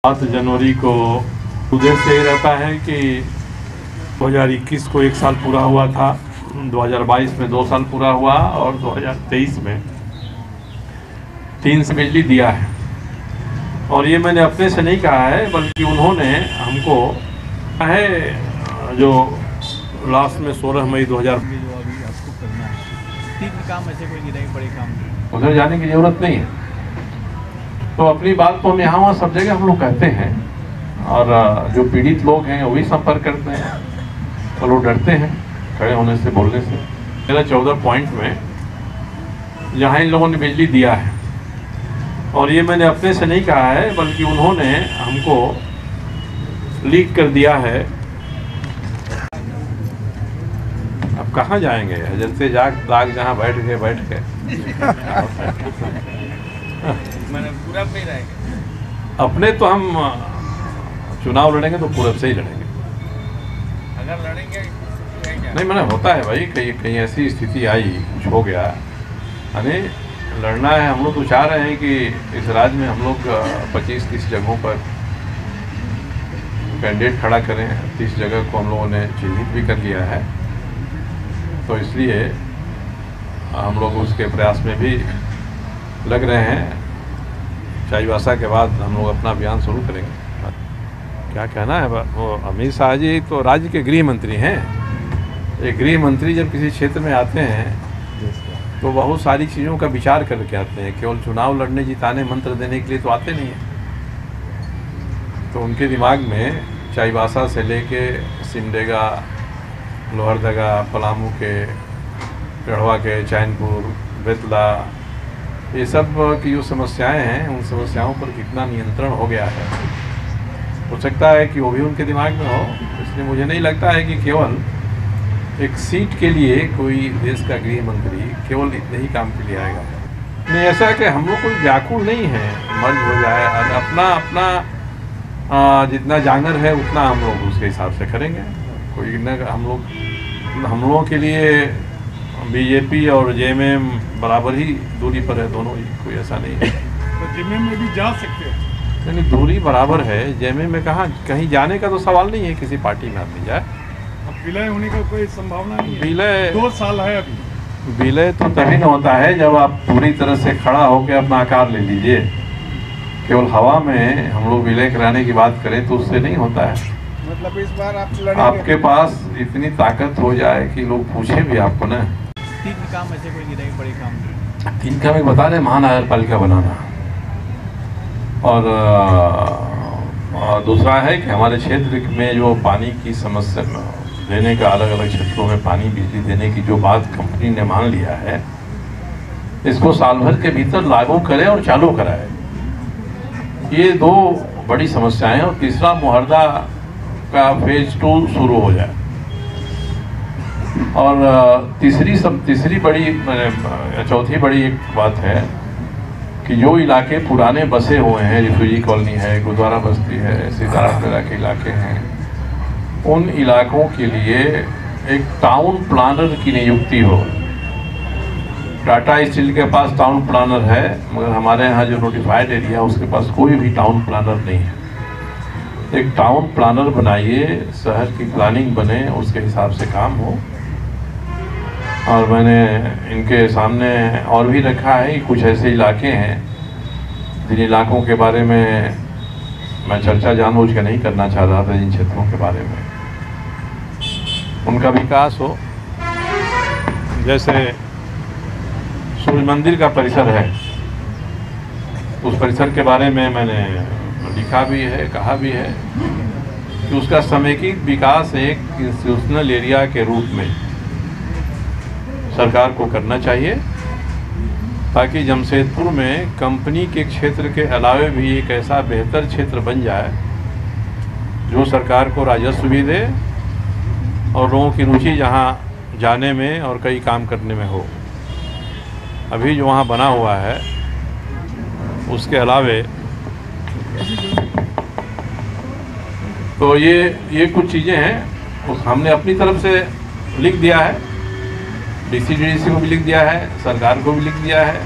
7 जनवरी को उद्देश्य यही रहता है कि 2021 को 1 साल पूरा हुआ था, 2022 में 2 साल पूरा हुआ और 2023 में 3 से बिजली दिया है। और ये मैंने अपने से नहीं कहा है, बल्कि उन्होंने हमको है जो लास्ट में 16 मई 2000 जो अभी आपको करना है 3 काम ऐसे कोई नहीं बड़े काम उधर जाने की ज़रूरत नहीं है। तो अपनी बात तो हम यहाँ वहाँ सब जगह हम लोग कहते हैं, और जो पीड़ित लोग हैं वही संपर्क करते हैं, तो लोग डरते हैं खड़े होने से, बोलने से। मेरा 14 पॉइंट में जहाँ इन लोगों ने बिजली दिया है, और ये मैंने अपने से नहीं कहा है, बल्कि उन्होंने हमको लीक कर दिया है। अब कहाँ जाएंगे, जैसे जाग जहाँ बैठ गए मैंने पूरा पे रहेगा। अपने तो हम चुनाव लड़ेंगे तो पूरब से ही लड़ेंगे। अगर लड़ेंगे नहीं, मैंने होता है भाई, कहीं ऐसी स्थिति आई, कुछ हो गया, यानी लड़ना है। हम लोग तो चाह रहे हैं कि इस राज्य में हम लोग 25-30 जगहों पर कैंडिडेट खड़ा करें। 30 जगह को हम लोगों ने चिन्हित भी कर लिया है, तो इसलिए हम लोग उसके प्रयास में भी लग रहे हैं। चाईबासा के बाद हम लोग अपना अभियान शुरू करेंगे। क्या कहना है, वो अमित शाह जी तो राज्य के गृह मंत्री हैं। एक गृह मंत्री जब किसी क्षेत्र में आते हैं तो बहुत सारी चीज़ों का विचार करके आते हैं, केवल चुनाव लड़ने, जिताने, मंत्र देने के लिए तो आते नहीं हैं। तो उनके दिमाग में चाईबासा से लेके सिमडेगा, लोहरदगा, पलामू के, गढ़वा के, चैनपुर, बेतला, ये सब की जो समस्याएं हैं, उन समस्याओं पर कितना नियंत्रण हो गया है, हो सकता है कि वो भी उनके दिमाग में हो। इसलिए मुझे नहीं लगता है कि केवल एक सीट के लिए कोई देश का गृह मंत्री केवल इतने ही काम के लिए आएगा। नहीं, ऐसा है कि हम लोग कोई व्याकुल नहीं है, मर्ज हो जाए, अपना जितना जांगर है उतना हम लोग उसके हिसाब से करेंगे। कोई न हम लोगों के लिए बीजेपी और जेएमएम बराबर ही दूरी पर है, दोनों ही, कोई ऐसा नहीं है। तो जेएमएम में भी जा सकते हैं, यानी दूरी बराबर है। जेएमएम में कहाँ कहीं जाने का तो सवाल नहीं है, किसी पार्टी में आदमी जाए। अब विलय होने का कोई संभावना नहीं है। विलय 2 साल है अभी। विलय तो तभी न होता है जब आप पूरी तरह से खड़ा होकर अपना आकार ले लीजिए। केवल हवा में हम लोग विलय कराने की बात करें तो उससे नहीं होता है। मतलब इस बार आप लड़ेंगे, आपके पास इतनी ताकत हो जाए कि लोग पूछे भी आपको ना। 3 काम ऐसे कोई नहीं बड़े काम 3 काम एक बता रहे, महानगर पालिका बनाना, और दूसरा है कि हमारे क्षेत्र में जो पानी की समस्या देने का, अलग अलग क्षेत्रों में पानी, बिजली देने की जो बात कंपनी ने मान लिया है, इसको साल भर के भीतर लागू करें और चालू कराए। ये 2 बड़ी समस्याएं। और तीसरा, मुहर्दा का फेज 2 शुरू हो जाए। और चौथी बड़ी एक बात है कि जो इलाके पुराने बसे हुए हैं, रिफ्यूजी कॉलोनी है, गुरुद्वारा बस्ती है, सीतारामपुरा के इलाके हैं, उन इलाकों के लिए एक टाउन प्लानर की नियुक्ति हो। टाटा स्टील के पास टाउन प्लानर है, मगर हमारे यहाँ जो नोटिफाइड एरिया उसके पास कोई भी टाउन प्लानर नहीं है। एक टाउन प्लानर बनाइए, शहर की प्लानिंग बने, उसके हिसाब से काम हो। और मैंने इनके सामने और भी रखा है कि कुछ ऐसे इलाके हैं जिन इलाकों के बारे में मैं चर्चा जानबूझ के नहीं करना चाह रहा था, जिन क्षेत्रों के बारे में उनका विकास हो। जैसे सूर्य मंदिर का परिसर है, उस परिसर के बारे में मैंने लिखा भी है, कहा भी है कि उसका समेकित विकास एक इंस्टीट्यूशनल एरिया के रूप में सरकार को करना चाहिए, ताकि जमशेदपुर में कंपनी के क्षेत्र के अलावे भी एक ऐसा बेहतर क्षेत्र बन जाए जो सरकार को राजस्व भी दे और लोगों की रुचि जहां जाने में और कई काम करने में हो। अभी जो वहां बना हुआ है उसके अलावे तो ये कुछ चीज़ें हैं, हमने अपनी तरफ से लिख दिया है, डीसी को भी लिख दिया है, सरकार को भी लिख दिया है।